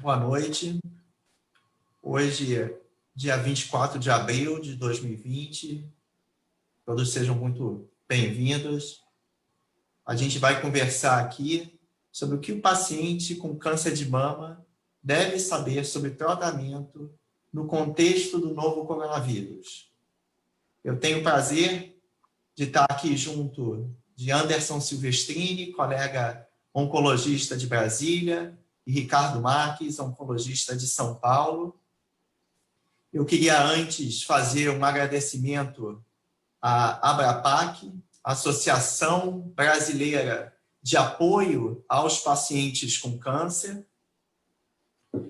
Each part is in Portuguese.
Boa noite. Hoje, dia 24 de abril de 2020. Todos sejam muito bem-vindos. A gente vai conversar aqui sobre o que o paciente com câncer de mama deve saber sobre tratamento no contexto do novo coronavírus. Eu tenho o prazer de estar aqui junto de Anderson Silvestrini, colega oncologista de Brasília, e Ricardo Marques, oncologista de São Paulo. Eu queria antes fazer um agradecimento à Abrapac, Associação Brasileira de Apoio aos Pacientes com Câncer,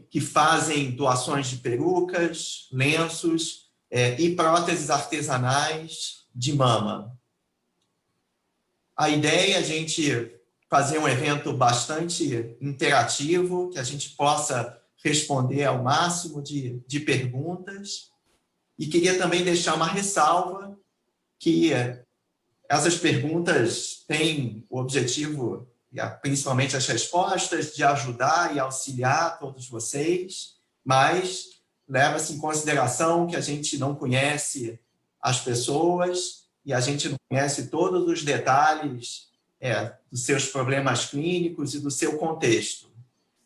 que fazem doações de perucas, lenços e próteses artesanais de mama. A ideia é a gente fazer um evento bastante interativo, que a gente possa responder ao máximo de perguntas. E queria também deixar uma ressalva que essas perguntas têm o objetivo, principalmente as respostas, de ajudar e auxiliar todos vocês, mas leva-se em consideração que a gente não conhece as pessoas e a gente não conhece todos os detalhes dos seus problemas clínicos e do seu contexto.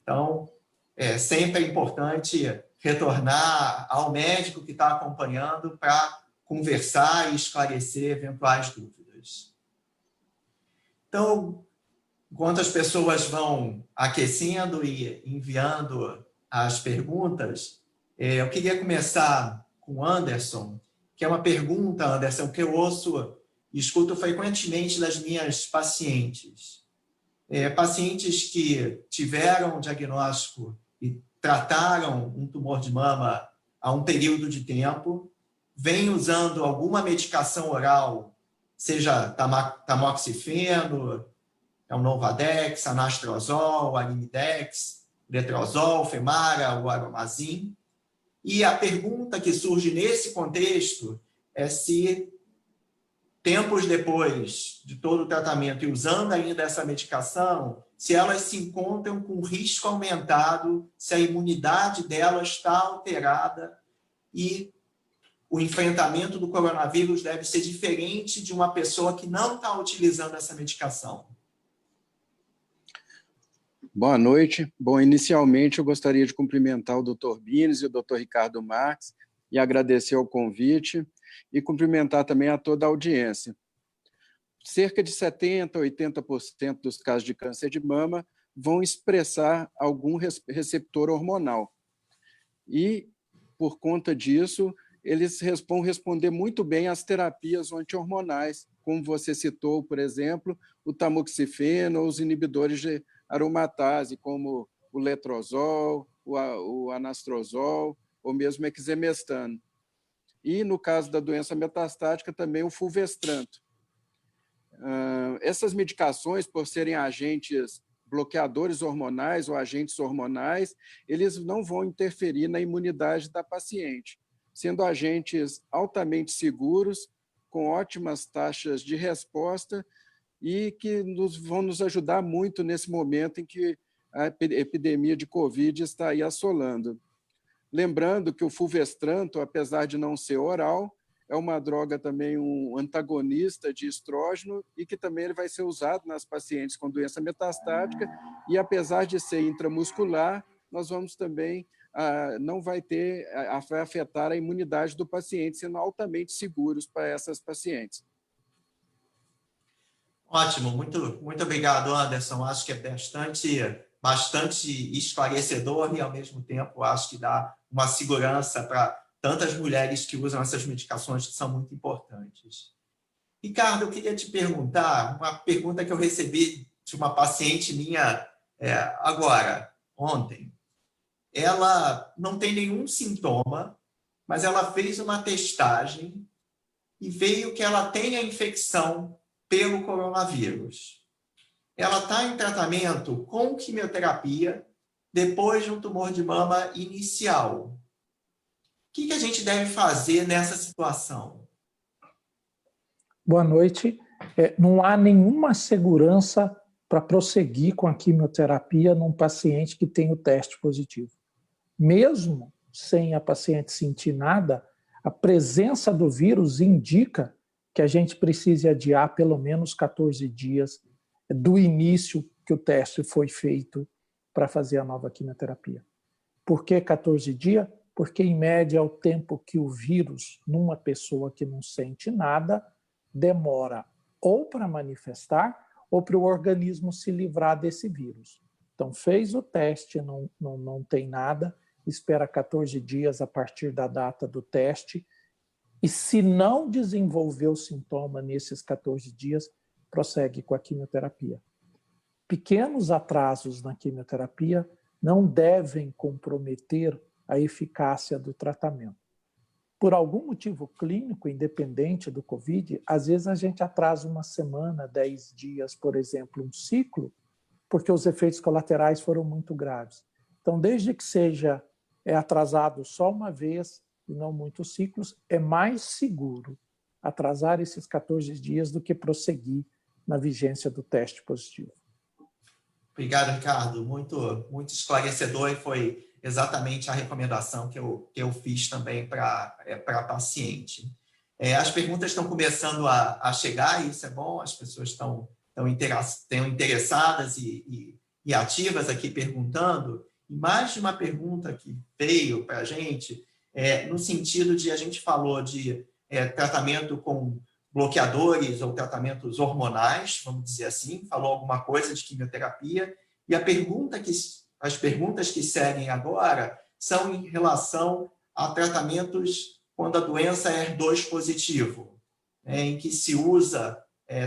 Então, sempre é importante retornar ao médico que está acompanhando para conversar e esclarecer eventuais dúvidas. Então, enquanto as pessoas vão aquecendo e enviando as perguntas, eu queria começar com o Anderson, que é uma pergunta, Anderson, que eu ouço e escuto frequentemente das minhas pacientes. Pacientes que tiveram diagnóstico e trataram um tumor de mama há um período de tempo, vêm usando alguma medicação oral, seja tamoxifeno, o Novadex, anastrozol, arimidex, letrozol, Femara, o aromazin. E a pergunta que surge nesse contexto é se, tempos depois de todo o tratamento e usando ainda essa medicação, se elas se encontram com risco aumentado, se a imunidade delas está alterada e o enfrentamento do coronavírus deve ser diferente de uma pessoa que não está utilizando essa medicação. Boa noite. Bom, inicialmente eu gostaria de cumprimentar o Dr. Bines e o Dr. Ricardo Marques e agradecer o convite e cumprimentar também a toda a audiência. Cerca de 70% a 80% dos casos de câncer de mama vão expressar algum receptor hormonal. E, por conta disso, eles vão responder muito bem às terapias anti-hormonais, como você citou, por exemplo, o tamoxifeno ou os inibidores de aromatase, como o letrozol, o anastrozol, ou mesmo o exemestano. E, no caso da doença metastática, também o fulvestranto. Essas medicações, por serem agentes bloqueadores hormonais ou agentes hormonais, eles não vão interferir na imunidade da paciente, sendo agentes altamente seguros, com ótimas taxas de resposta e que vão nos ajudar muito nesse momento em que a epidemia de Covid está aí assolando. Lembrando que o fulvestranto, apesar de não ser oral, é uma droga também um antagonista de estrógeno e que também ele vai ser usado nas pacientes com doença metastática e, apesar de ser intramuscular, nós vamos também, não vai afetar a imunidade do paciente, sendo altamente seguros para essas pacientes. Ótimo, muito obrigado, Anderson. Acho que é bastante esclarecedor e, ao mesmo tempo, acho que dá uma segurança para tantas mulheres que usam essas medicações que são muito importantes. Ricardo, eu queria te perguntar uma pergunta que eu recebi de uma paciente minha agora, ontem. Ela não tem nenhum sintoma, mas ela fez uma testagem e veio que ela tem a infecção pelo coronavírus. Ela está em tratamento com quimioterapia depois de um tumor de mama inicial. O que a gente deve fazer nessa situação? Boa noite. Não há nenhuma segurança para prosseguir com a quimioterapia num paciente que tem o teste positivo. mesmo sem a paciente sentir nada, a presença do vírus indica que a gente precise adiar pelo menos 14 dias do início que o teste foi feito para fazer a nova quimioterapia. Por que 14 dias? Porque, em média, é o tempo que o vírus, numa pessoa que não sente nada, demora ou para manifestar ou para o organismo se livrar desse vírus. Então, fez o teste, não tem nada, espera 14 dias a partir da data do teste, e se não desenvolveu sintoma nesses 14 dias, prossegue com a quimioterapia. Pequenos atrasos na quimioterapia não devem comprometer a eficácia do tratamento. Por algum motivo clínico, independente do COVID, às vezes a gente atrasa uma semana, 10 dias, por exemplo, um ciclo, porque os efeitos colaterais foram muito graves. Então, desde que seja atrasado só uma vez e não muitos ciclos, é mais seguro atrasar esses 14 dias do que prosseguir na vigência do teste positivo. Obrigado, Ricardo. Muito esclarecedor, e foi exatamente a recomendação que eu fiz também para a paciente. As perguntas estão começando a chegar, e isso é bom, as pessoas estão interessadas e ativas aqui perguntando. E mais de uma pergunta que veio para a gente, no sentido de, a gente falou de tratamento com bloqueadores ou tratamentos hormonais, vamos dizer assim, falou alguma coisa de quimioterapia, e as perguntas que seguem agora são em relação a tratamentos quando a doença é HER2 positivo, em que se usa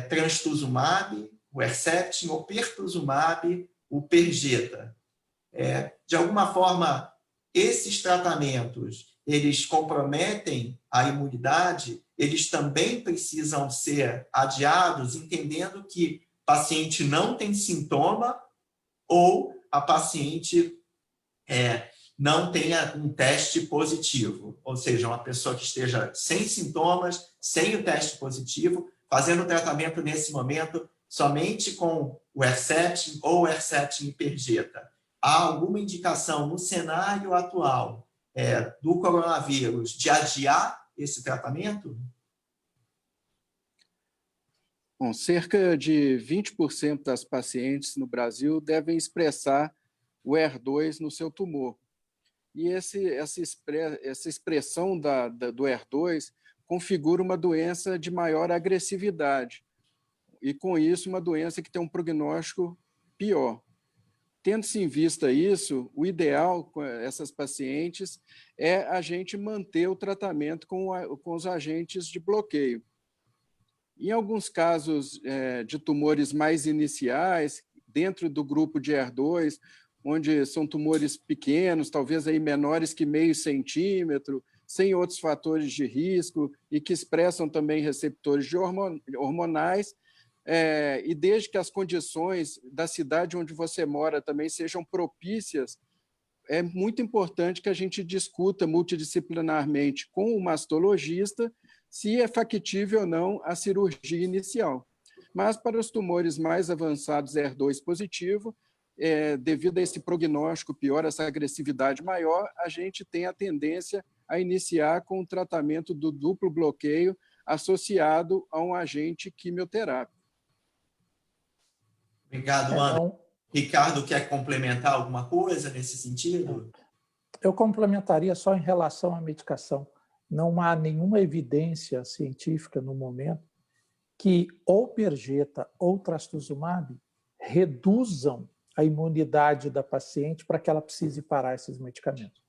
trastuzumab, o Herceptin, ou pertuzumab, o Perjeta. De alguma forma, esses tratamentos, eles comprometem a imunidade, eles também precisam ser adiados, entendendo que o paciente não tem sintoma ou a paciente não tenha um teste positivo, ou seja, uma pessoa que esteja sem sintomas, sem o teste positivo, fazendo o tratamento nesse momento somente com o Herceptin ou o Herceptin e Perjeta. Há alguma indicação no cenário atual do coronavírus de adiar esse tratamento? Bom, cerca de 20% das pacientes no Brasil devem expressar o HER2 no seu tumor. E essa expressão do HER2 configura uma doença de maior agressividade, e, com isso, uma doença que tem um prognóstico pior. Tendo-se em vista isso, o ideal com essas pacientes é a gente manter o tratamento com os agentes de bloqueio. Em alguns casos de tumores mais iniciais, dentro do grupo de HER2, onde são tumores pequenos, talvez aí menores que meio centímetro, sem outros fatores de risco e que expressam também receptores hormonais, e desde que as condições da cidade onde você mora também sejam propícias, é muito importante que a gente discuta multidisciplinarmente com o mastologista se é factível ou não a cirurgia inicial. Mas para os tumores mais avançados HER2 positivo, devido a esse prognóstico pior, essa agressividade maior, a gente tem a tendência a iniciar com o tratamento do duplo bloqueio associado a um agente quimioterápico. Obrigado, Ana. Ricardo, quer complementar alguma coisa nesse sentido? Eu complementaria só em relação à medicação. Não há nenhuma evidência científica no momento que ou Perjeta ou trastuzumab reduzam a imunidade da paciente para que ela precise parar esses medicamentos.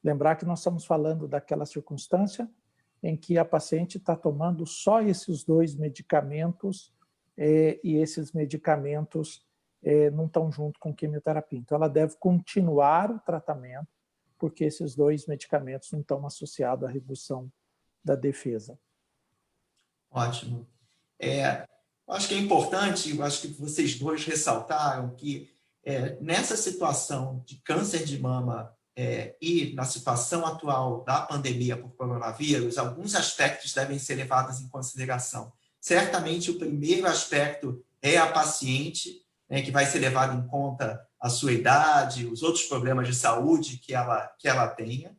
Lembrar que nós estamos falando daquela circunstância em que a paciente está tomando só esses 2 medicamentos e esses medicamentos não estão junto com quimioterapia. Então, ela deve continuar o tratamento porque esses 2 medicamentos não estão associados à redução da defesa. Ótimo. Acho que é importante, acho que vocês dois ressaltaram que nessa situação de câncer de mama e na situação atual da pandemia por coronavírus, alguns aspectos devem ser levados em consideração. Certamente, o primeiro aspecto é a paciente, que vai ser levado em conta a sua idade, os outros problemas de saúde que ela tenha.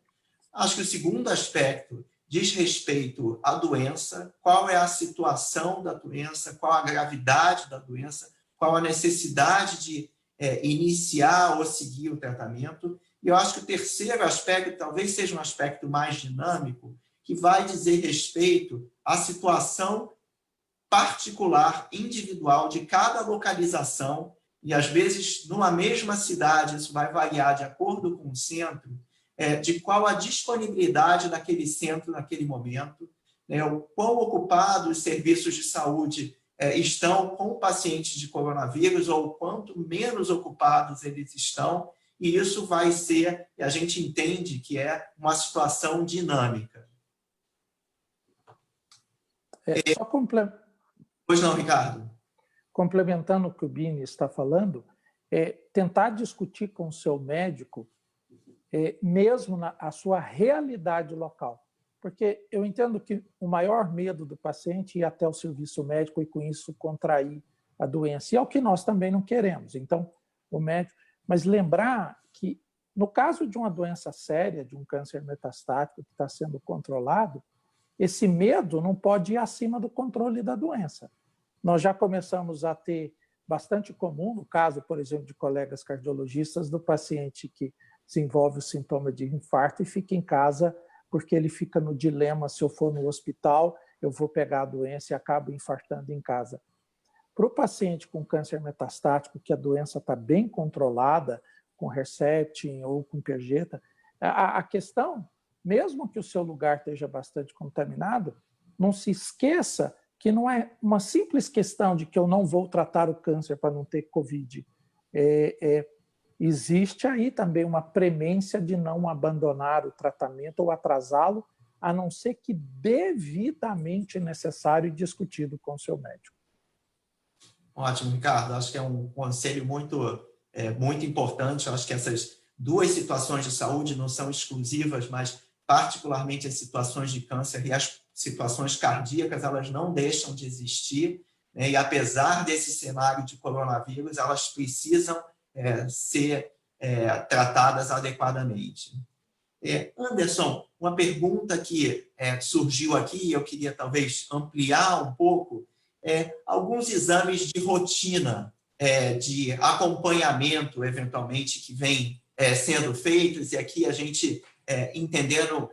Acho que o segundo aspecto diz respeito à doença, qual é a situação da doença, qual a gravidade da doença, qual a necessidade de iniciar ou seguir o tratamento. E eu acho que o terceiro aspecto talvez seja um aspecto mais dinâmico, que vai dizer respeito à situação particular, individual de cada localização, e às vezes numa mesma cidade, isso vai variar de acordo com o centro, de qual a disponibilidade daquele centro naquele momento, o quão ocupados os serviços de saúde estão com pacientes de coronavírus ou quanto menos ocupados eles estão, e isso vai ser, a gente entende que é uma situação dinâmica. Só complementar. Pois não, Ricardo? Complementando o que o Bini está falando, tentar discutir com o seu médico mesmo a sua realidade local. Porque eu entendo que o maior medo do paciente é ir até o serviço médico e, com isso, contrair a doença. E é o que nós também não queremos. Então, o médico... Mas lembrar que, no caso de uma doença séria, de um câncer metastático que está sendo controlado, esse medo não pode ir acima do controle da doença. Nós já começamos a ter bastante comum, no caso, por exemplo, de colegas cardiologistas, do paciente que desenvolve o sintoma de infarto e fica em casa porque ele fica no dilema: se eu for no hospital, eu vou pegar a doença e acabo infartando em casa. Para o paciente com câncer metastático, que a doença está bem controlada, com Herceptin ou com Perjeta, a questão, mesmo que o seu lugar esteja bastante contaminado, não se esqueça que não é uma simples questão de que eu não vou tratar o câncer para não ter Covid. Existe aí também uma premência de não abandonar o tratamento ou atrasá-lo, a não ser que devidamente necessário e discutido com o seu médico. Ótimo, Ricardo. Acho que é um conselho muito importante. Acho que essas duas situações de saúde não são exclusivas, mas particularmente as situações de câncer e as situações cardíacas, elas não deixam de existir, né? E apesar desse cenário de coronavírus, elas precisam ser tratadas adequadamente. Anderson, uma pergunta que surgiu aqui, eu queria talvez ampliar um pouco, alguns exames de rotina, de acompanhamento, eventualmente, que vêm sendo feitos, e aqui a gente entendendo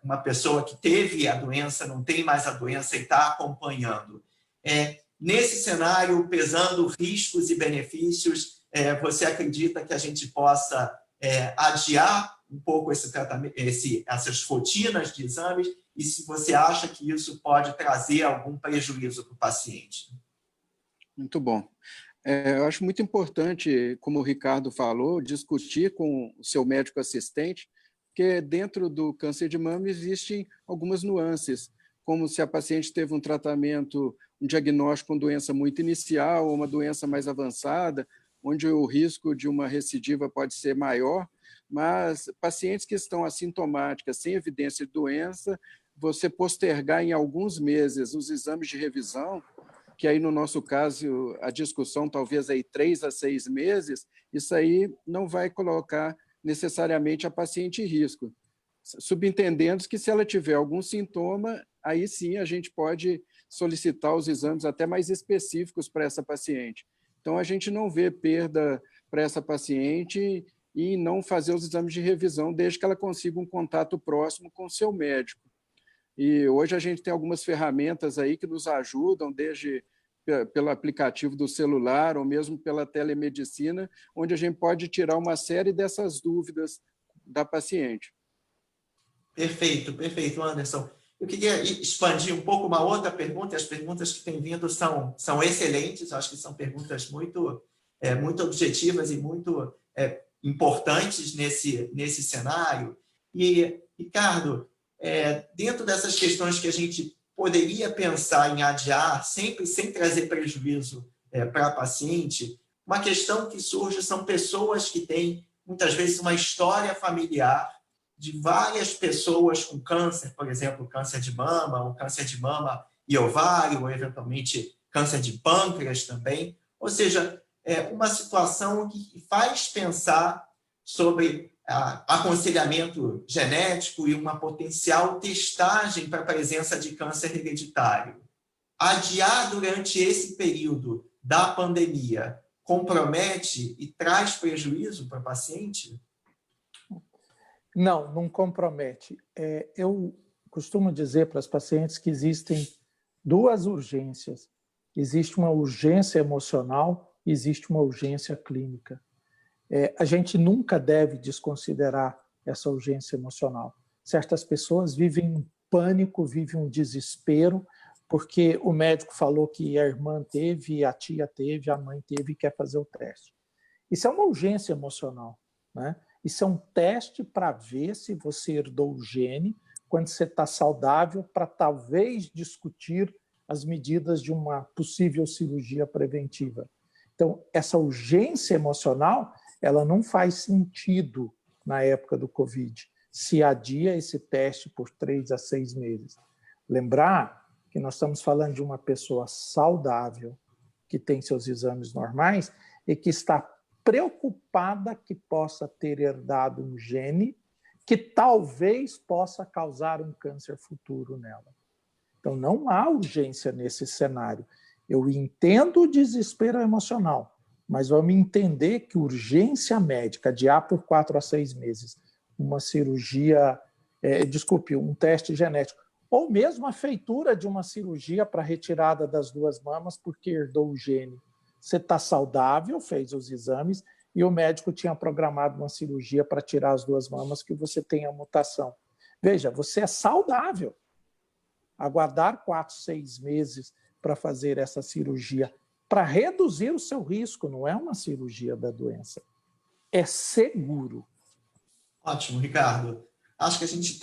uma pessoa que teve a doença, não tem mais a doença e está acompanhando. Nesse cenário, pesando riscos e benefícios, você acredita que a gente possa adiar um pouco esse tratamento, essas rotinas de exames, e se você acha que isso pode trazer algum prejuízo para o paciente? Muito bom. Eu acho muito importante, como o Ricardo falou, discutir com o seu médico assistente, porque dentro do câncer de mama existem algumas nuances, como se a paciente teve um tratamento, um diagnóstico com doença muito inicial, ou uma doença mais avançada, onde o risco de uma recidiva pode ser maior, mas pacientes que estão assintomáticas, sem evidência de doença, você postergar em alguns meses os exames de revisão, que aí no nosso caso a discussão talvez aí 3 a 6 meses, isso aí não vai colocar necessariamente a paciente em risco, subentendendo que se ela tiver algum sintoma, aí sim a gente pode solicitar os exames até mais específicos para essa paciente. Então a gente não vê perda para essa paciente e não fazer os exames de revisão desde que ela consiga um contato próximo com o seu médico. E hoje a gente tem algumas ferramentas aí que nos ajudam, desde pelo aplicativo do celular ou mesmo pela telemedicina, onde a gente pode tirar uma série dessas dúvidas da paciente. Perfeito, perfeito, Anderson. Eu queria expandir um pouco uma outra pergunta, e as perguntas que têm vindo são excelentes, acho que são perguntas muito objetivas e muito importantes nesse cenário. E, Ricardo, dentro dessas questões que a gente poderia pensar em adiar, sempre sem trazer prejuízo para a paciente, uma questão que surge são pessoas que têm, muitas vezes, uma história familiar de várias pessoas com câncer, por exemplo, câncer de mama, ou câncer de mama e ovário, ou eventualmente câncer de pâncreas também. Ou seja, uma situação que faz pensar sobre aconselhamento genético e uma potencial testagem para a presença de câncer hereditário. Adiar durante esse período da pandemia compromete e traz prejuízo para o paciente? Não, não compromete. Eu costumo dizer para as pacientes que existem duas urgências. Existe uma urgência emocional e existe uma urgência clínica. A gente nunca deve desconsiderar essa urgência emocional. Certas pessoas vivem um pânico, vivem um desespero, porque o médico falou que a irmã teve, a tia teve, a mãe teve e quer fazer o teste. Isso é uma urgência emocional, né? Isso é um teste para ver se você herdou o gene quando você está saudável, para talvez discutir as medidas de uma possível cirurgia preventiva. Então, essa urgência emocional, ela não faz sentido na época do Covid, se adia esse teste por 3 a 6 meses. Lembrar que nós estamos falando de uma pessoa saudável, que tem seus exames normais e que está preocupada que possa ter herdado um gene que talvez possa causar um câncer futuro nela. Então, não há urgência nesse cenário. Eu entendo o desespero emocional, mas vamos entender que urgência médica, adiar por 4 a 6 meses, uma cirurgia, um teste genético, ou mesmo a feitura de uma cirurgia para retirada das 2 mamas porque herdou o gene. Você está saudável, fez os exames, e o médico tinha programado uma cirurgia para tirar as 2 mamas que você tem a mutação. Veja, você é saudável. Aguardar 4, 6 meses para fazer essa cirurgia, para reduzir o seu risco, não é uma cirurgia da doença. É seguro. Ótimo, Ricardo. Acho que a gente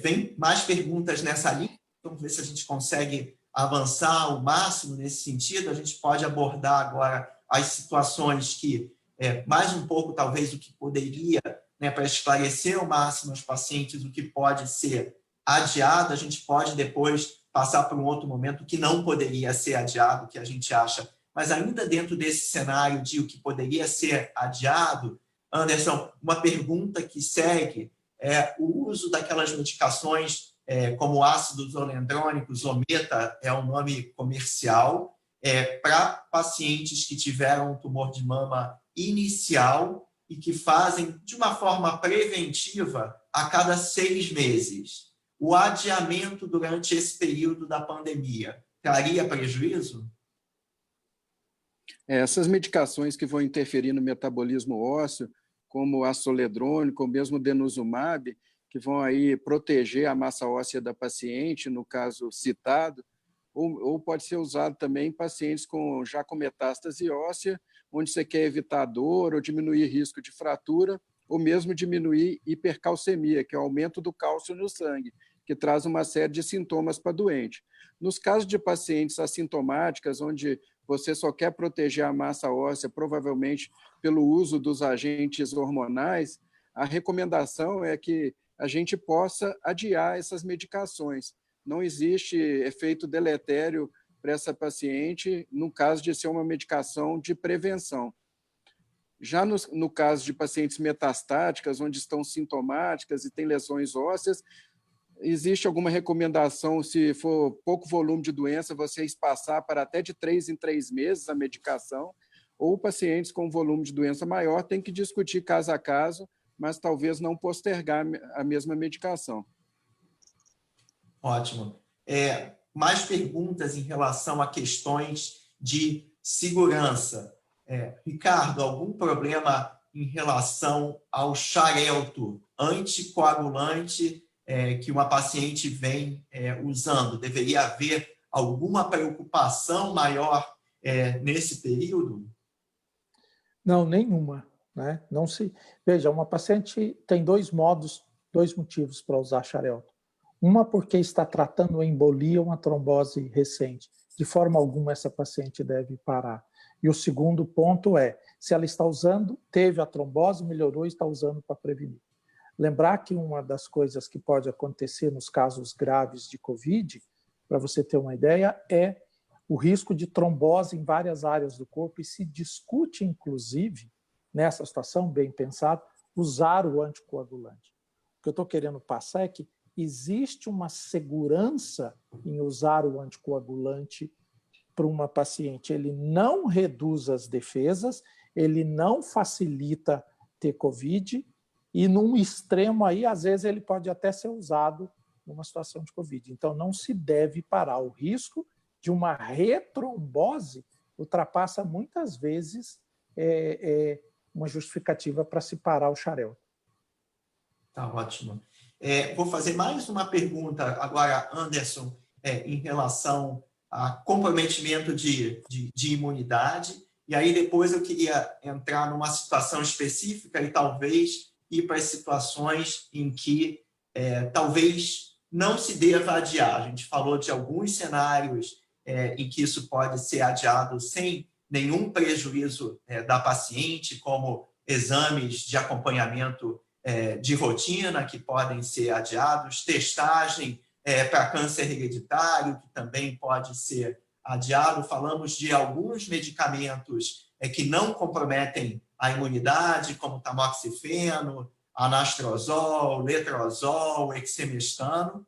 vem mais perguntas nessa linha, vamos ver se a gente consegue avançar o máximo nesse sentido. A gente pode abordar agora as situações que, mais um pouco talvez do que poderia, né, para esclarecer ao máximo aos pacientes o que pode ser adiado. A gente pode depois passar para um outro momento que não poderia ser adiado, que a gente acha. Mas ainda dentro desse cenário de o que poderia ser adiado, Anderson, uma pergunta que segue é o uso daquelas medicações como ácido zoledrônico, Zometa é o nome comercial, para pacientes que tiveram um tumor de mama inicial e que fazem de uma forma preventiva a cada 6 meses. O adiamento durante esse período da pandemia traria prejuízo? Essas medicações que vão interferir no metabolismo ósseo, como o ácido zoledrônico, ou mesmo o denosumab, que vão aí proteger a massa óssea da paciente, no caso citado, ou pode ser usado também em pacientes já com metástase óssea, onde você quer evitar dor ou diminuir risco de fratura, ou mesmo diminuir hipercalcemia, que é o aumento do cálcio no sangue, que traz uma série de sintomas para o doente. Nos casos de pacientes assintomáticas, onde você só quer proteger a massa óssea, provavelmente pelo uso dos agentes hormonais, a recomendação é que a gente possa adiar essas medicações. Não existe efeito deletério para essa paciente no caso de ser uma medicação de prevenção. Já no caso de pacientes metastáticas, onde estão sintomáticas e têm lesões ósseas, existe alguma recomendação, se for pouco volume de doença, você espaçar para até de 3 em 3 meses a medicação, ou pacientes com volume de doença maior tem que discutir caso a caso, mas talvez não postergar a mesma medicação. Ótimo. Mais perguntas em relação a questões de segurança. Ricardo, algum problema em relação ao xarelto anticoagulante que uma paciente vem usando? Deveria haver alguma preocupação maior nesse período? Não, nenhuma. Né? Não se... Veja, uma paciente tem 2 motivos para usar xarelto. Uma porque está tratando uma embolia ou uma trombose recente. De forma alguma essa paciente deve parar. E o segundo ponto é, se ela está usando, teve a trombose, melhorou e está usando para prevenir. Lembrar que uma das coisas que pode acontecer nos casos graves de Covid, para você ter uma ideia, é o risco de trombose em várias áreas do corpo e se discute, inclusive, nessa situação, bem pensado, usar o anticoagulante. O que eu estou querendo passar é que existe uma segurança em usar o anticoagulante para uma paciente. Ele não reduz as defesas, ele não facilita ter COVID e, num extremo aí, às vezes, ele pode até ser usado numa situação de COVID. Então, não se deve parar. O risco de uma retrombose ultrapassa muitas vezes uma justificativa para se parar o xarel. Tá ótimo. Vou fazer mais uma pergunta agora, Anderson, em relação a comprometimento de imunidade, e aí depois eu queria entrar numa situação específica e talvez ir para as situações em que talvez não se deva adiar. A gente falou de alguns cenários em que isso pode ser adiado sem nenhum prejuízo da paciente, como exames de acompanhamento de rotina que podem ser adiados, testagem para câncer hereditário, que também pode ser adiado. Falamos de alguns medicamentos que não comprometem a imunidade, como tamoxifeno, anastrozol, letrozol, exemestano.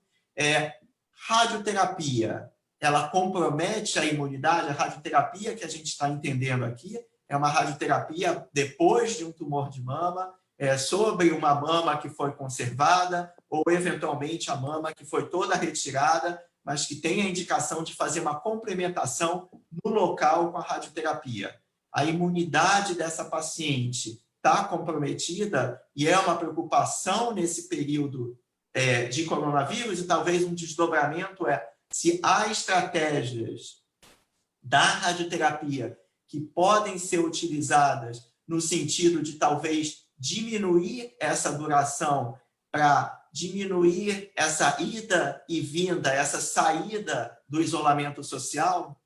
Radioterapia, ela compromete a imunidade? A radioterapia que a gente está entendendo aqui é uma radioterapia depois de um tumor de mama, sobre uma mama que foi conservada ou, eventualmente, a mama que foi toda retirada, mas que tem a indicação de fazer uma complementação no local com a radioterapia. A imunidade dessa paciente está comprometida e é uma preocupação nesse período de coronavírus, e talvez um desdobramento se há estratégias da radioterapia que podem ser utilizadas no sentido de talvez diminuir essa duração para diminuir essa ida e vinda, essa saída do isolamento social?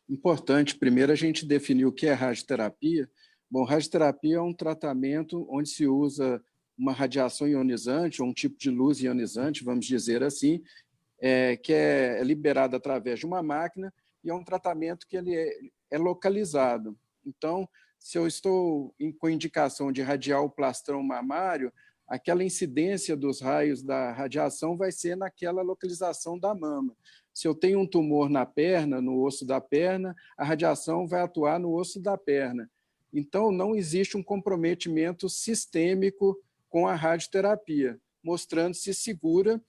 Importante, primeiro, a gente definir o que é radioterapia. Bom, radioterapia é um tratamento onde se usa uma radiação ionizante, ou um tipo de luz ionizante, vamos dizer assim, que é liberada através de uma máquina, e é um tratamento que ele é localizado. Então, se eu estou com indicação de radiar o plastrão mamário, aquela incidência dos raios da radiação vai ser naquela localização da mama. Se eu tenho um tumor na perna, no osso da perna, a radiação vai atuar no osso da perna. Então, não existe um comprometimento sistêmico com a radioterapia, mostrando-se segura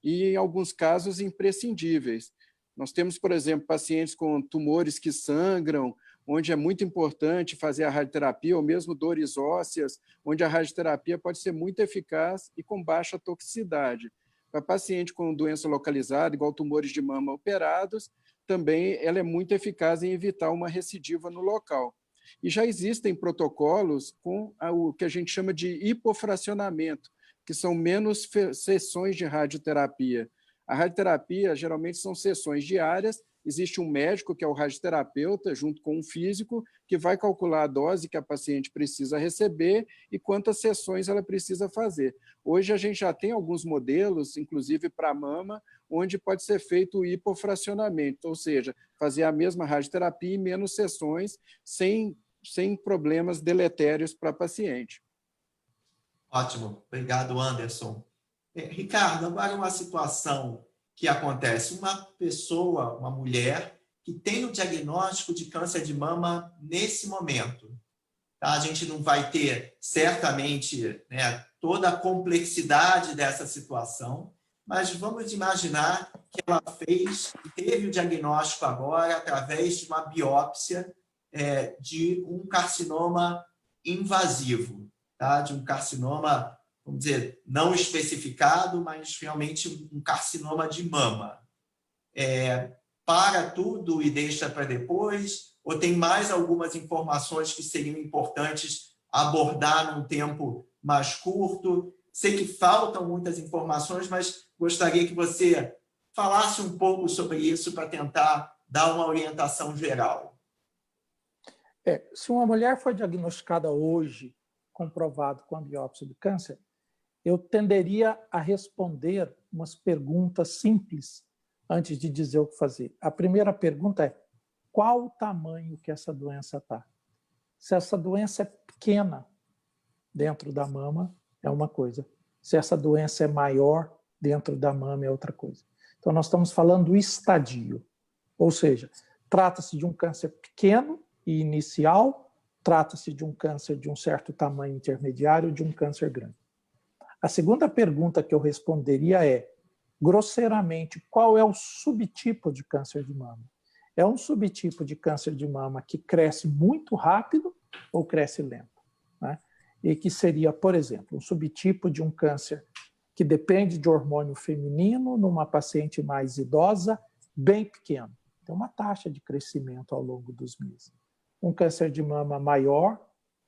e, em alguns casos, imprescindíveis. Nós temos, por exemplo, pacientes com tumores que sangram, onde é muito importante fazer a radioterapia, ou mesmo dores ósseas, onde a radioterapia pode ser muito eficaz e com baixa toxicidade. Para paciente com doença localizada, igual tumores de mama operados, também ela é muito eficaz em evitar uma recidiva no local. E já existem protocolos com o que a gente chama de hipofracionamento, que são menos sessões de radioterapia. A radioterapia, geralmente, são sessões diárias. Existe um médico, que é o radioterapeuta, junto com um físico, que vai calcular a dose que a paciente precisa receber e quantas sessões ela precisa fazer. Hoje, a gente já tem alguns modelos, inclusive para a mama, onde pode ser feito o hipofracionamento, ou seja, fazer a mesma radioterapia em menos sessões, sem problemas deletérios para a paciente. Ótimo. Obrigado, Anderson. Ricardo, agora uma situação que acontece. Uma pessoa, uma mulher, que tem o diagnóstico de câncer de mama nesse momento. Tá? A gente não vai ter, certamente, toda a complexidade dessa situação, mas vamos imaginar que ela teve o diagnóstico agora através de uma biópsia de um carcinoma invasivo, tá? De um carcinoma, vamos dizer, não especificado, mas realmente um carcinoma de mama. Para tudo e deixa para depois? Ou tem mais algumas informações que seriam importantes abordar num tempo mais curto? Sei que faltam muitas informações, mas gostaria que você falasse um pouco sobre isso para tentar dar uma orientação geral. Se uma mulher for diagnosticada hoje, comprovado com a biópsia de câncer, eu tenderia a responder umas perguntas simples antes de dizer o que fazer. A primeira pergunta é: qual o tamanho que essa doença está? Se essa doença é pequena dentro da mama, é uma coisa. Se essa doença é maior dentro da mama, é outra coisa. Então, nós estamos falando do estadio. Ou seja, trata-se de um câncer pequeno e inicial, trata-se de um câncer de um certo tamanho intermediário, de um câncer grande. A segunda pergunta que eu responderia é, grosseiramente, qual é o subtipo de câncer de mama? É um subtipo de câncer de mama que cresce muito rápido ou cresce lento, né? E que seria, por exemplo, um subtipo de um câncer que depende de hormônio feminino numa paciente mais idosa, bem pequeno. Tem uma taxa de crescimento ao longo dos meses. Um câncer de mama maior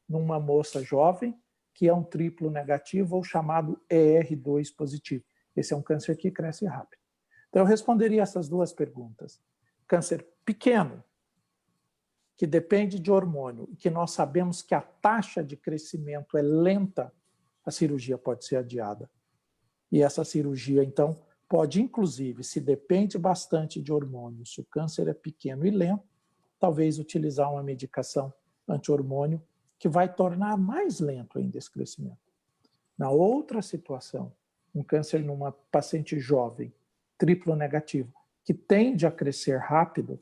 numa moça jovem, que é um triplo negativo ou chamado ER2 positivo. Esse é um câncer que cresce rápido. Então, eu responderia essas duas perguntas. Câncer pequeno, que depende de hormônio, e que nós sabemos que a taxa de crescimento é lenta, a cirurgia pode ser adiada. E essa cirurgia, então, pode, inclusive, se depende bastante de hormônio, se o câncer é pequeno e lento, talvez utilizar uma medicação anti-hormônio que vai tornar mais lento ainda esse crescimento. Na outra situação, um câncer numa paciente jovem, triplo negativo, que tende a crescer rápido,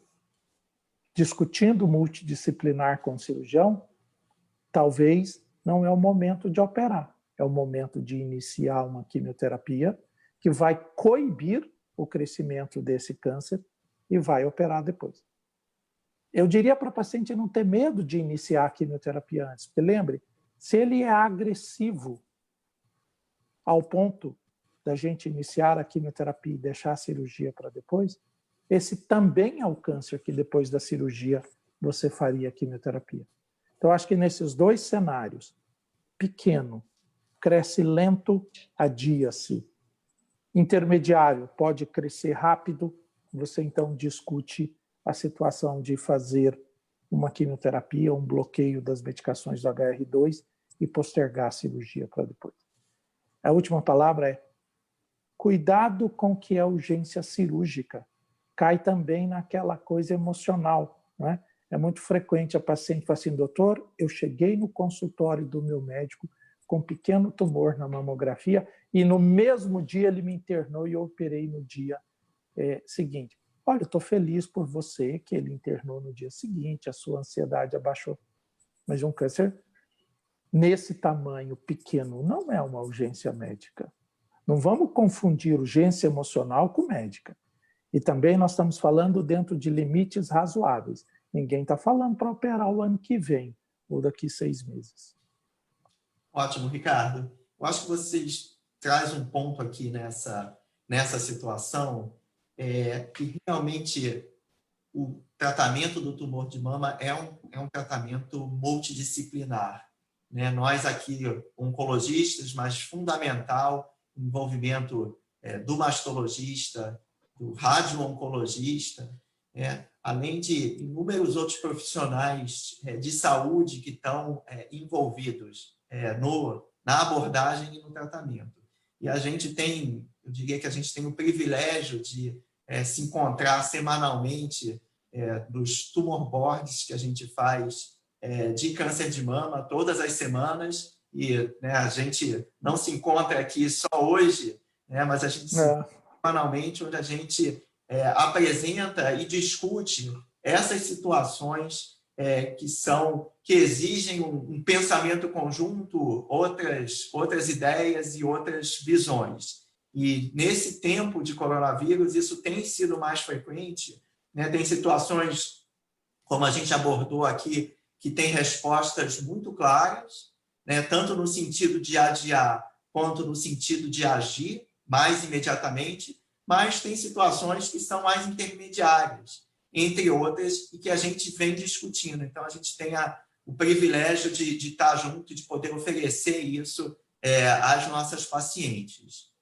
discutindo multidisciplinar com o cirurgião, talvez não é o momento de operar, é o momento de iniciar uma quimioterapia que vai coibir o crescimento desse câncer e vai operar depois. Eu diria para o paciente não ter medo de iniciar a quimioterapia antes, porque lembre, se ele é agressivo ao ponto da gente iniciar a quimioterapia e deixar a cirurgia para depois, esse também é o câncer que depois da cirurgia você faria a quimioterapia. Então, acho que nesses dois cenários, pequeno, cresce lento, adia-se. Intermediário, pode crescer rápido, você então discute a situação de fazer uma quimioterapia, um bloqueio das medicações do HR2 e postergar a cirurgia para depois. A última palavra é cuidado com o que é urgência cirúrgica. Cai também naquela coisa emocional, né? É muito frequente a paciente falar assim, doutor, eu cheguei no consultório do meu médico com um pequeno tumor na mamografia e no mesmo dia ele me internou e eu operei no dia seguinte. Olha, eu estou feliz por você que ele internou no dia seguinte, a sua ansiedade abaixou. Mas um câncer nesse tamanho pequeno não é uma urgência médica. Não vamos confundir urgência emocional com médica. E também nós estamos falando dentro de limites razoáveis. Ninguém está falando para operar o ano que vem ou daqui 6 meses. Ótimo, Ricardo. Eu acho que vocês trazem um ponto aqui nessa situação que realmente o tratamento do tumor de mama é um tratamento multidisciplinar, né? Nós aqui, oncologistas, mas fundamental o envolvimento do mastologista, do radio-oncologista, além de inúmeros outros profissionais de saúde que estão envolvidos na abordagem e no tratamento. E a gente tem, eu diria que a gente tem o privilégio de se encontrar semanalmente dos tumor boards que a gente faz de câncer de mama todas as semanas, e a gente não se encontra aqui só hoje, mas a gente se encontra semanalmente, onde a gente apresenta e discute essas situações que exigem um pensamento conjunto, outras ideias e outras visões. E nesse tempo de coronavírus, isso tem sido mais frequente, né? Tem situações, como a gente abordou aqui, que tem respostas muito claras, né? Tanto no sentido de adiar, quanto no sentido de agir mais imediatamente, mas tem situações que são mais intermediárias, entre outras, e que a gente vem discutindo. Então, a gente tem o privilégio de estar junto e de poder oferecer isso às nossas pacientes.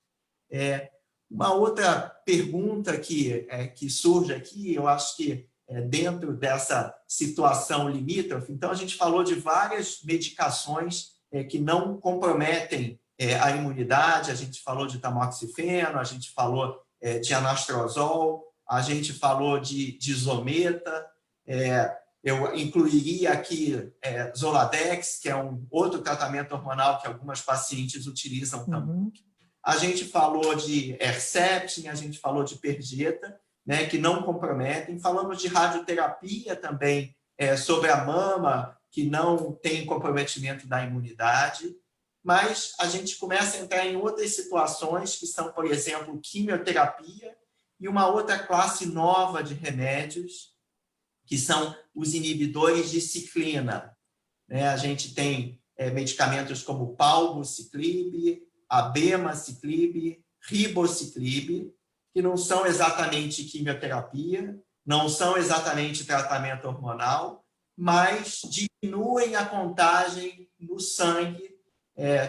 Uma outra pergunta que surge aqui, eu acho que dentro dessa situação limítrofe, então a gente falou de várias medicações que não comprometem a imunidade, a gente falou de tamoxifeno, a gente falou de anastrozol, a gente falou de Zometa, eu incluiria aqui Zoladex, que é um outro tratamento hormonal que algumas pacientes utilizam também. A gente falou de Herceptin, a gente falou de Perjeta, né, que não comprometem. Falamos de radioterapia também, sobre a mama, que não tem comprometimento da imunidade. Mas a gente começa a entrar em outras situações, que são, por exemplo, quimioterapia e uma outra classe nova de remédios, que são os inibidores de ciclina. A gente tem medicamentos como palbociclib, abemaciclib, ribociclib, que não são exatamente quimioterapia, não são exatamente tratamento hormonal, mas diminuem a contagem no sangue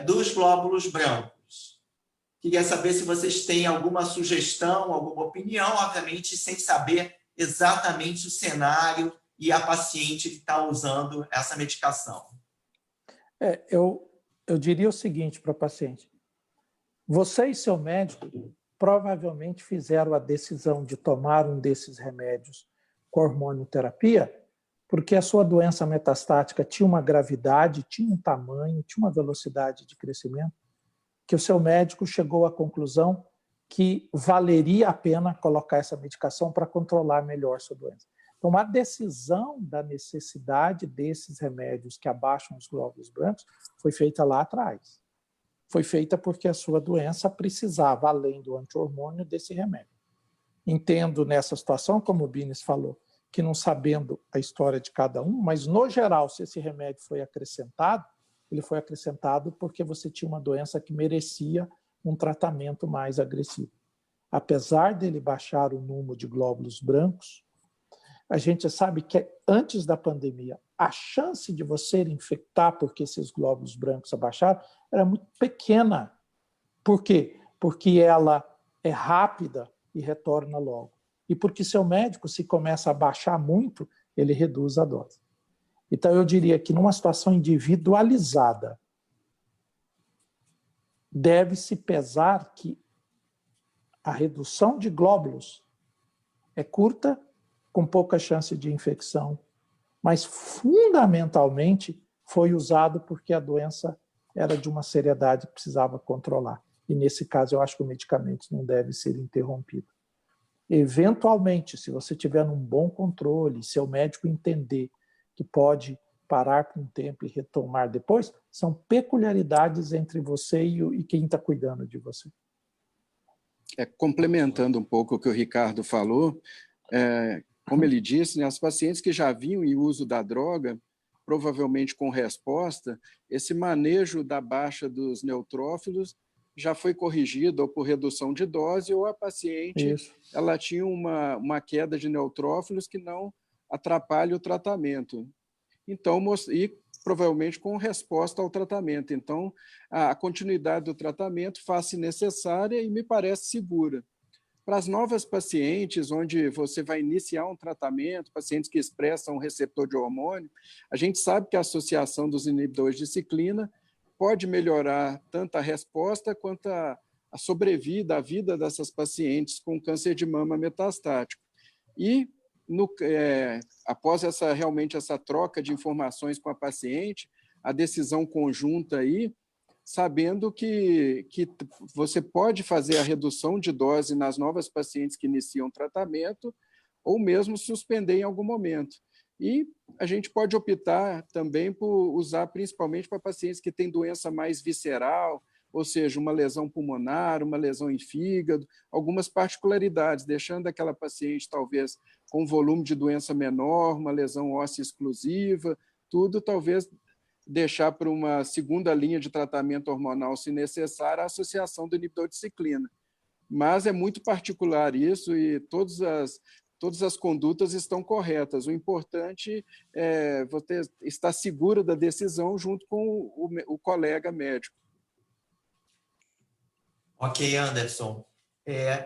dos glóbulos brancos. Queria saber se vocês têm alguma sugestão, alguma opinião, obviamente sem saber exatamente o cenário e a paciente que está usando essa medicação. Eu diria o seguinte para a paciente: você e seu médico provavelmente fizeram a decisão de tomar um desses remédios com hormonioterapia porque a sua doença metastática tinha uma gravidade, tinha um tamanho, tinha uma velocidade de crescimento, que o seu médico chegou à conclusão que valeria a pena colocar essa medicação para controlar melhor sua doença. Então, a decisão da necessidade desses remédios que abaixam os glóbulos brancos foi feita lá atrás. Foi feita porque a sua doença precisava, além do anti-hormônio, desse remédio. Entendo nessa situação, como o Bines falou, que não sabendo a história de cada um, mas, no geral, se esse remédio foi acrescentado, ele foi acrescentado porque você tinha uma doença que merecia um tratamento mais agressivo. Apesar dele baixar o número de glóbulos brancos, a gente sabe que antes da pandemia, a chance de você infectar porque esses glóbulos brancos abaixaram era muito pequena. Por quê? Porque ela é rápida e retorna logo. E porque seu médico, se começa a baixar muito, ele reduz a dose. Então, eu diria que numa situação individualizada, deve-se pesar que a redução de glóbulos é curta, com pouca chance de infecção, mas fundamentalmente foi usado porque a doença era de uma seriedade que precisava controlar. E nesse caso, eu acho que o medicamento não deve ser interrompido. Eventualmente, se você tiver um bom controle, seu médico entender que pode parar por um tempo e retomar depois, são peculiaridades entre você e quem está cuidando de você. Complementando um pouco o que o Ricardo falou, como ele disse, né, as pacientes que já vinham em uso da droga, provavelmente com resposta, esse manejo da baixa dos neutrófilos já foi corrigido ou por redução de dose, ou a paciente ela tinha uma queda de neutrófilos que não atrapalha o tratamento. Então, e provavelmente com resposta ao tratamento. Então, a continuidade do tratamento faz-se necessária e me parece segura. Para as novas pacientes, onde você vai iniciar um tratamento, pacientes que expressam um receptor de hormônio, a gente sabe que a associação dos inibidores de ciclina pode melhorar tanto a resposta quanto a sobrevida, a vida dessas pacientes com câncer de mama metastático. E, após realmente essa troca de informações com a paciente, a decisão conjunta aí, sabendo que você pode fazer a redução de dose nas novas pacientes que iniciam tratamento, ou mesmo suspender em algum momento. E a gente pode optar também por usar principalmente para pacientes que têm doença mais visceral, ou seja, uma lesão pulmonar, uma lesão em fígado, algumas particularidades, deixando aquela paciente talvez com volume de doença menor, uma lesão óssea exclusiva, tudo talvez deixar para uma segunda linha de tratamento hormonal, se necessário, a associação do inibidor de ciclina. Mas é muito particular isso e todas as condutas estão corretas. O importante é você estar seguro da decisão junto com o colega médico. Ok, Anderson.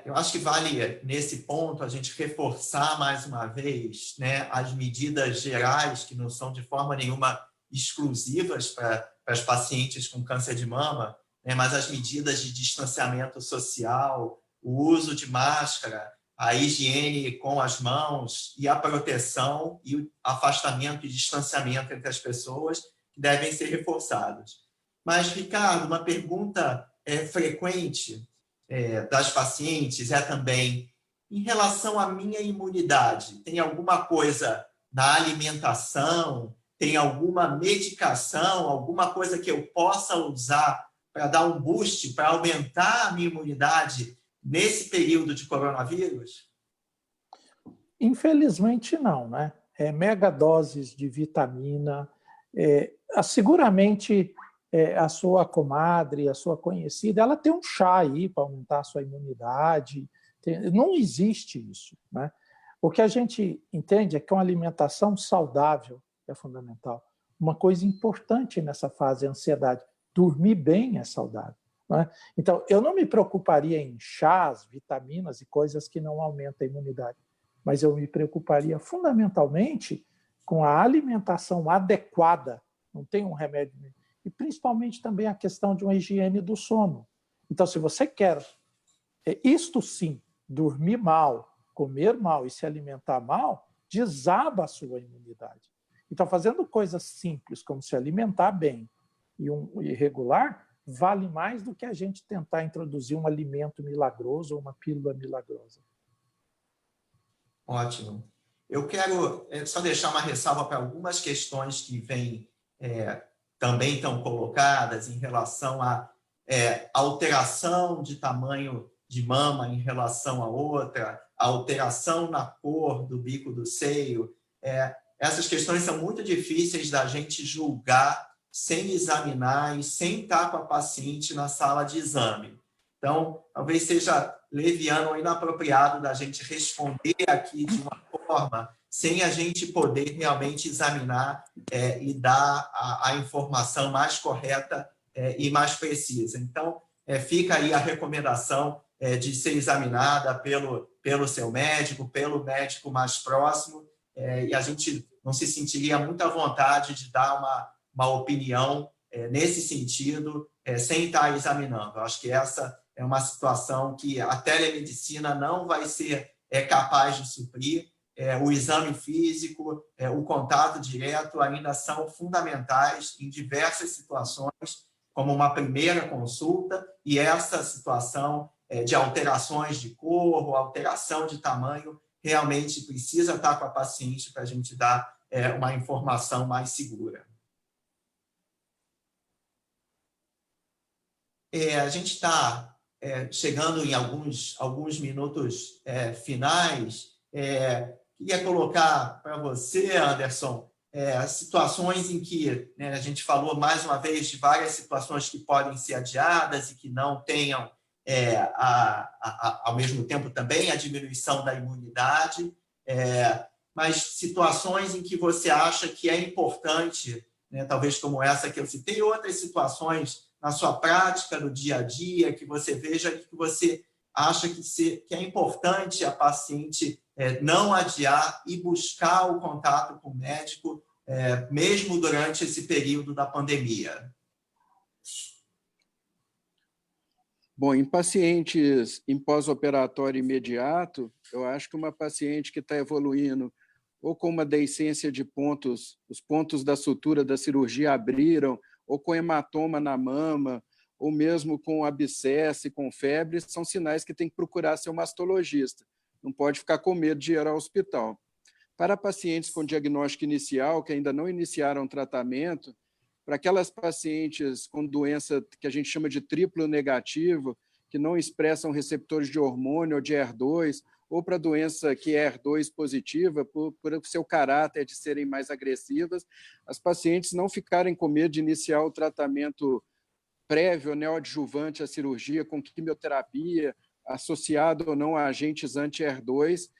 Eu acho que vale, nesse ponto, a gente reforçar mais uma vez, né, as medidas gerais, que não são de forma nenhuma exclusivas para as pacientes com câncer de mama, né, mas as medidas de distanciamento social, o uso de máscara, a higiene com as mãos e a proteção e o afastamento e distanciamento entre as pessoas que devem ser reforçados. Mas, Ricardo, uma pergunta frequente das pacientes é também em relação à minha imunidade. Tem alguma coisa na alimentação, tem alguma medicação, alguma coisa que eu possa usar para dar um boost, para aumentar a minha imunidade nesse período de coronavírus? Infelizmente não, né? Megadoses de vitamina. Seguramente a sua comadre, a sua conhecida, ela tem um chá aí para aumentar a sua imunidade. Não existe isso, né? O que a gente entende é que uma alimentação saudável é fundamental. Uma coisa importante nessa fase é a ansiedade. Dormir bem é saudável, né? Então, eu não me preocuparia em chás, vitaminas e coisas que não aumentam a imunidade, mas eu me preocuparia fundamentalmente com a alimentação adequada. Não tem um remédio. E principalmente também a questão de uma higiene do sono. Então, se você quer, isto sim, dormir mal, comer mal e se alimentar mal, desaba a sua imunidade. Então, fazendo coisas simples, como se alimentar bem e regular, vale mais do que a gente tentar introduzir um alimento milagroso ou uma pílula milagrosa. Ótimo. Eu quero só deixar uma ressalva para algumas questões que vêm também estão colocadas em relação à alteração de tamanho de mama em relação a outra, a alteração na cor do bico do seio. Essas questões são muito difíceis da gente julgar sem examinar e sem estar com a paciente na sala de exame. Então, talvez seja leviano ou inapropriado da gente responder aqui de uma forma sem a gente poder realmente examinar e dar a informação mais correta e mais precisa. Então, fica aí a recomendação de ser examinada pelo seu médico, pelo médico mais próximo, e a gente não se sentiria muito à vontade de dar uma opinião nesse sentido, sem estar examinando. Eu acho que essa é uma situação que a telemedicina não vai ser capaz de suprir. O exame físico, o contato direto ainda são fundamentais em diversas situações, como uma primeira consulta, e essa situação de alterações de cor ou alteração de tamanho realmente precisa estar com a paciente para a gente dar uma informação mais segura. A gente está chegando em alguns minutos finais. Queria colocar para você, Anderson, situações em que a gente falou mais uma vez de várias situações que podem ser adiadas e que não tenham, ao mesmo tempo, também a diminuição da imunidade, mas situações em que você acha que é importante, talvez como essa que eu citei, outras situações na sua prática, no dia a dia, que você veja que você acha que é importante a paciente não adiar e buscar o contato com o médico, mesmo durante esse período da pandemia? Bom, em pacientes em pós-operatório imediato, eu acho que uma paciente que está evoluindo ou com uma deiscência de pontos, os pontos da sutura da cirurgia abriram, ou com hematoma na mama, ou mesmo com abscesso e com febre, são sinais que tem que procurar seu mastologista. Não pode ficar com medo de ir ao hospital. Para pacientes com diagnóstico inicial, que ainda não iniciaram tratamento, para aquelas pacientes com doença que a gente chama de triplo negativo, que não expressam receptores de hormônio ou de HER2, ou para doença que é HER2 positiva, por seu caráter de serem mais agressivas, as pacientes não ficarem com medo de iniciar o tratamento prévio, neoadjuvante à cirurgia, com quimioterapia, associado ou não a agentes anti-HER2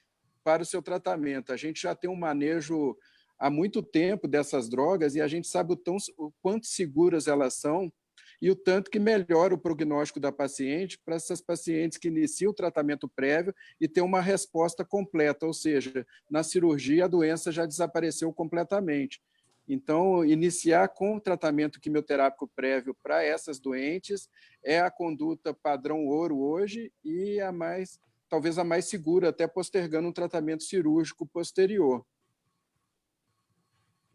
para o seu tratamento. A gente já tem um manejo há muito tempo dessas drogas e a gente sabe o quanto seguras elas são e o tanto que melhora o prognóstico da paciente para essas pacientes que iniciam o tratamento prévio e têm uma resposta completa, ou seja, na cirurgia a doença já desapareceu completamente. Então, iniciar com o tratamento quimioterápico prévio para essas doentes é a conduta padrão ouro hoje e talvez a mais segura, até postergando um tratamento cirúrgico posterior.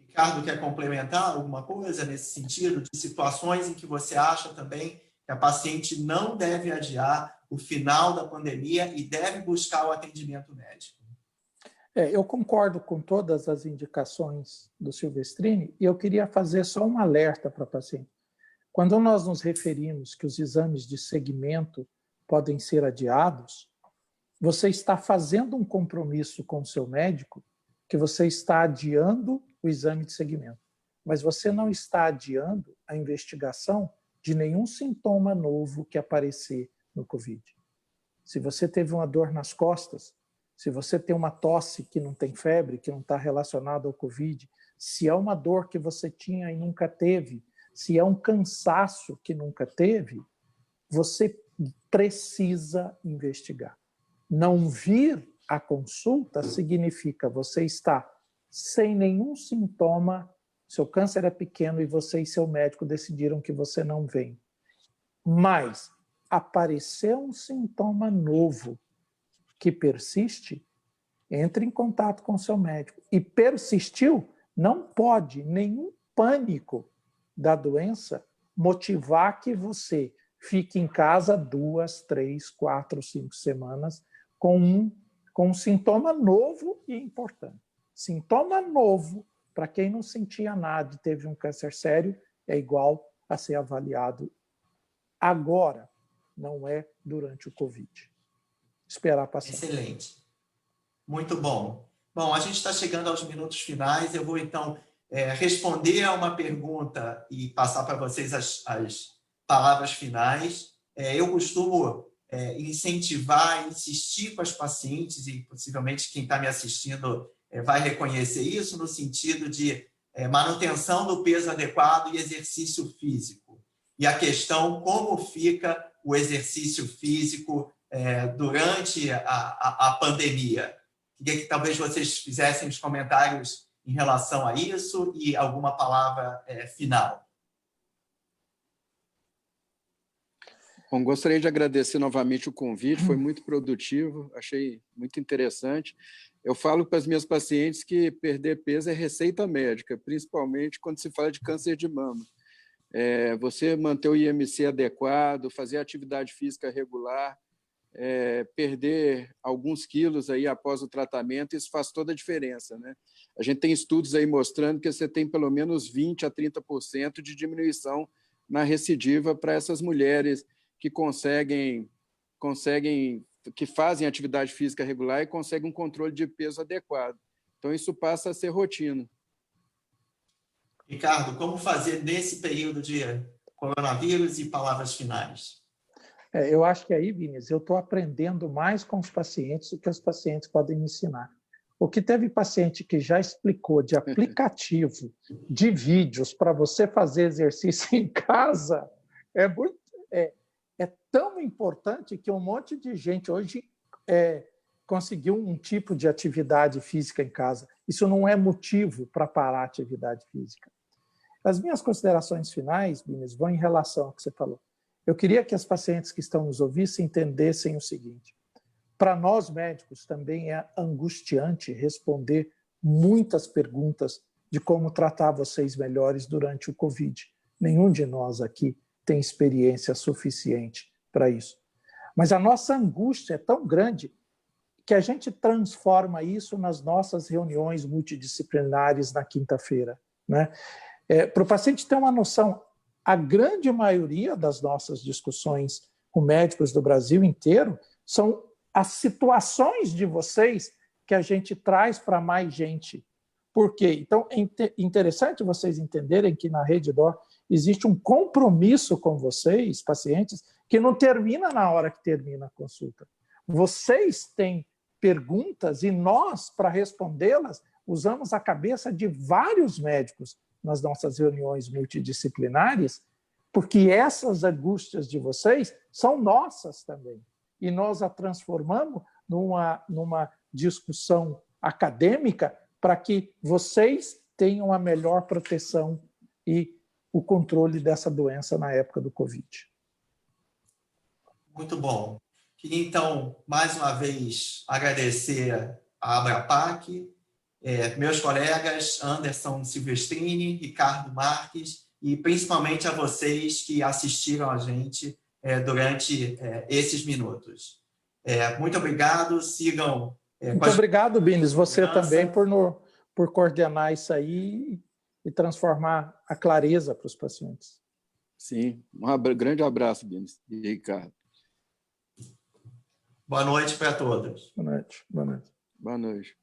Ricardo, quer complementar alguma coisa nesse sentido, de situações em que você acha também que a paciente não deve adiar o final da pandemia e deve buscar o atendimento médico? Eu concordo com todas as indicações do Silvestrini e eu queria fazer só um alerta para a paciente. Quando nós nos referimos que os exames de segmento podem ser adiados, você está fazendo um compromisso com o seu médico que você está adiando o exame de segmento, mas você não está adiando a investigação de nenhum sintoma novo que aparecer no COVID. Se você teve uma dor nas costas, se você tem uma tosse que não tem febre, que não está relacionada ao COVID, se é uma dor que você tinha e nunca teve, se é um cansaço que nunca teve, você precisa investigar. Não vir à consulta significa você está sem nenhum sintoma, seu câncer é pequeno e você e seu médico decidiram que você não vem. Mas apareceu um sintoma novo que persiste, entre em contato com seu médico. E persistiu, não pode nenhum pânico da doença motivar que você fique em casa 2, 3, 4, 5 semanas com um sintoma novo e importante. Sintoma novo, para quem não sentia nada e teve um câncer sério, é igual a ser avaliado agora, não é durante o COVID. Esperar passar. Excelente. Muito bom. Bom, a gente está chegando aos minutos finais. Eu vou, então, responder a uma pergunta e passar para vocês as palavras finais. Eu costumo incentivar, insistir com as pacientes, e possivelmente quem está me assistindo vai reconhecer isso, no sentido de manutenção do peso adequado e exercício físico. E a questão como fica o exercício físico durante a pandemia. Queria que talvez vocês fizessem os comentários em relação a isso e alguma palavra final. Bom, gostaria de agradecer novamente o convite, foi muito produtivo, achei muito interessante. Eu falo para as minhas pacientes que perder peso é receita médica, principalmente quando se fala de câncer de mama. Você manter o IMC adequado, fazer atividade física regular, perder alguns quilos aí após o tratamento, isso faz toda a diferença, né? A gente tem estudos aí mostrando que você tem pelo menos 20% a 30% de diminuição na recidiva para essas mulheres que que fazem atividade física regular e conseguem um controle de peso adequado. Então, isso passa a ser rotina. Ricardo, como fazer nesse período de coronavírus e palavras finais? Eu acho que aí, Vinícius, eu estou aprendendo mais com os pacientes do que os pacientes podem me ensinar. O que teve paciente que já explicou de aplicativo, de vídeos para você fazer exercício em casa, é tão importante que um monte de gente hoje conseguiu um tipo de atividade física em casa. Isso não é motivo para parar a atividade física. As minhas considerações finais, Vinícius, vão em relação ao que você falou. Eu queria que as pacientes que estão nos ouvindo entendessem o seguinte: para nós médicos também é angustiante responder muitas perguntas de como tratar vocês melhores durante o COVID. Nenhum de nós aqui tem experiência suficiente para isso. Mas a nossa angústia é tão grande que a gente transforma isso nas nossas reuniões multidisciplinares na quinta-feira, né? Para o paciente ter uma noção, a grande maioria das nossas discussões com médicos do Brasil inteiro são as situações de vocês que a gente traz para mais gente. Por quê? Então, é interessante vocês entenderem que na Redditor existe um compromisso com vocês, pacientes, que não termina na hora que termina a consulta. Vocês têm perguntas e nós, para respondê-las, usamos a cabeça de vários médicos nas nossas reuniões multidisciplinares, porque essas angústias de vocês são nossas também. E nós a transformamos numa discussão acadêmica para que vocês tenham a melhor proteção e o controle dessa doença na época do Covid. Muito bom. Queria, então, mais uma vez, agradecer a Abrapac, meus colegas Anderson Silvestrini, Ricardo Marques, e principalmente a vocês que assistiram a gente durante esses minutos. Muito obrigado, sigam... Muito obrigado, Bines, você também por coordenar isso aí e transformar a clareza para os pacientes. Sim, grande abraço, Bines e Ricardo. Boa noite para todos. Boa noite. Boa noite. Boa noite.